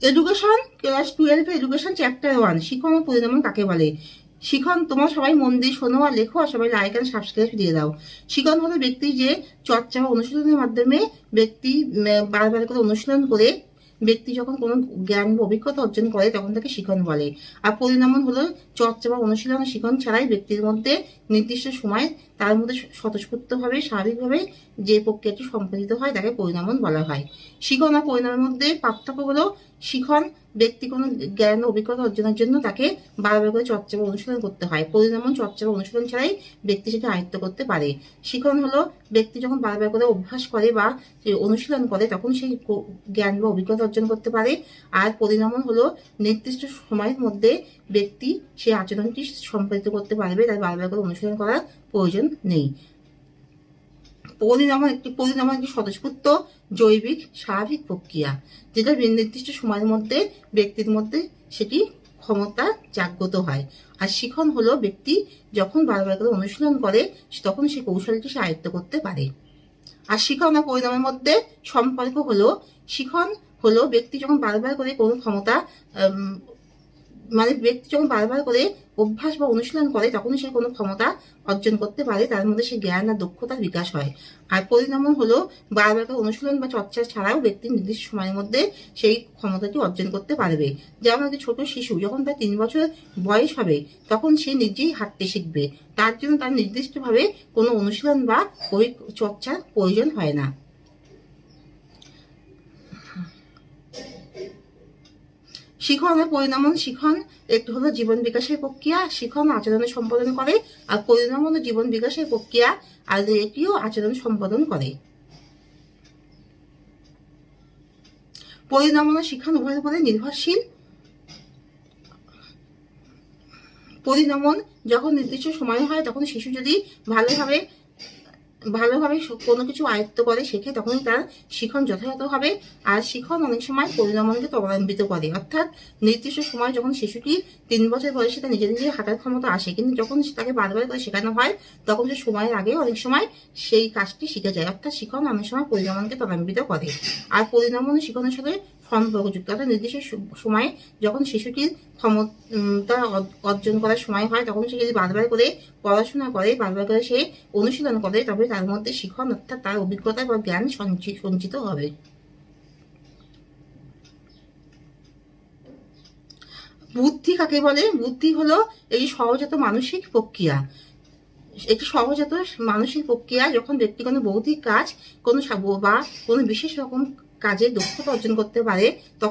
Education class 12 education chapter 1 শিখন ও পরিণামন কাকে বলে। শিখন, তোমরা সবাই মন দিয়ে শোনো আর লেখো, আর সবাই লাইক এন্ড সাবস্ক্রাইব দিয়ে দাও। শিখন হলো ব্যক্তি যে চর্চা বা অনুশীলনের মাধ্যমে ব্যক্তি বারবার করে অনুশীলন করে ব্যক্তি যখন কোনো জ্ঞান বা অভিজ্ঞতা অর্জন করে তখন তাকে শিখন বলে। আর পরিণামন হলো চর্চা বা অনুশীলন শিখন ছাড়াই ব্যক্তির মধ্যে নির্দিষ্ট সময় তার মধ্যে স্বতঃস্ফূর্তভাবে স্বাভাবিকভাবে যে প্রক্রিয়াটি সম্পাদিত হয় তাকে পরিণামন বলা হয়। শিখন আর পরিণামের মধ্যে পার্থক্য হলো শিখন ব্যক্তি কোনো জ্ঞান অভিজ্ঞতা অর্জনের জন্য তাকে বারবার করে চর্চা বা অনুশীলন করতে হয়। পরিণামন চর্চা বা অনুশীলন ছাড়াই ব্যক্তি সেটা আয়ত্ত করতে পারে। শিখন হলো ব্যক্তি যখন বারবার করে অভ্যাস করে বা অনুশীলন করে তখন সেই জ্ঞান বা অভিজ্ঞতা অর্জন করতে পারে। আর পরিণামন হলো নির্দিষ্ট সময়ের মধ্যে ব্যক্তি সেই আচরণটি সম্পাদিত করতে পারবে, তাই বারবার করে অনুশীলন করার প্রয়োজন নেই। পরিণামন একটি স্বতঃস্ফূর্ত জৈবিক স্বাভাবিক প্রক্রিয়া, যেটা নির্দিষ্ট সময়ের মধ্যে ব্যক্তির মধ্যে সেটি ক্ষমতা জাগ্রত হয়। আর শিখন হলো ব্যক্তি যখন বারবার করে অনুশীলন করে তখন সেই কৌশলটি সে আয়ত্ত করতে পারে। আর শিখন ও পরিণামের মধ্যে সম্পর্ক হলো শিখন হলো ব্যক্তি যখন বারবার করে কোনো ক্ষমতা ব্যক্তি যখন বারবার করে অভ্যাস বা অনুশীলন করে তখন সে কোনো ক্ষমতা অর্জন করতে পারে, তার মধ্যে সে জ্ঞান আর দক্ষতার বিকাশ হয়। আর পরিণামন হলো বারবার করে অনুশীলন বা চর্চা ছাড়াও ব্যক্তি নির্দিষ্ট সময়ের মধ্যে সেই ক্ষমতাটি অর্জন করতে পারবে। যেমন একটি ছোট শিশু যখন তার 3 বছর বয়স হবে তখন সে নিজেই হাঁটতে শিখবে, তার জন্য তার নির্দিষ্টভাবে কোনো অনুশীলন বা চর্চার প্রয়োজন হয় না। শিখন আর পরিণামন শিখন একটু হলো জীবন বিকাশের প্রক্রিয়া, শিখন আচরণের সম্পাদন করে, আর পরিণামন জীবন বিকাশের প্রক্রিয়া আর এটিও আচরণ সম্পাদন করে। পরিণামন ও শিখন উভয়ের উপরে নির্ভরশীল। পরিণামন যখন নির্দিষ্ট সময় হয় তখন শিশু যদি ভালোভাবে কোনো কিছু আয়ত্ত করে শেখে তখনই তার শিখন যথাযথ হবে। আর শিখন অনেক সময় পরিণামনকে ত্বরান্বিত করে, অর্থাৎ নির্দিষ্ট সময় যখন শিশুটি 3 বছর বয়সে তার নিজে নিজে হাঁটার ক্ষমতা আসে, কিন্তু যখন তাকে বারবার করে শেখানো হয় তখন সে সময়ের আগে অনেক সময় সেই কাজটি শিখে যায়, অর্থাৎ শিখন অনেক সময় পরিণামনকে ত্বরান্বিত করে। আর পরিণামন শিখনের সাথে সম্পর্কযুক্ত, অর্থাৎ নির্দিষ্ট সময়ে যখন শিশুটির ক্ষমতা অর্জন করার সময় হয় তখন সে যদি বারবার করে পড়াশোনা করে, বারবার করে সে অনুশীলন করে, তবে তার মধ্যে শিখন অর্থাৎ তার অভিজ্ঞতা বা জ্ঞান সঞ্চিত হবে। বুদ্ধি কাকে বলে? বুদ্ধি হলো এই সহজাত মানসিক প্রক্রিয়া। একটি সহজাত মানসিক প্রক্রিয়া যখন ব্যক্তি কোনো বৌদ্ধিক কাজ বা কোনো বিশেষ রকম কাজে দক্ষতা অর্জন করতে পারে তখন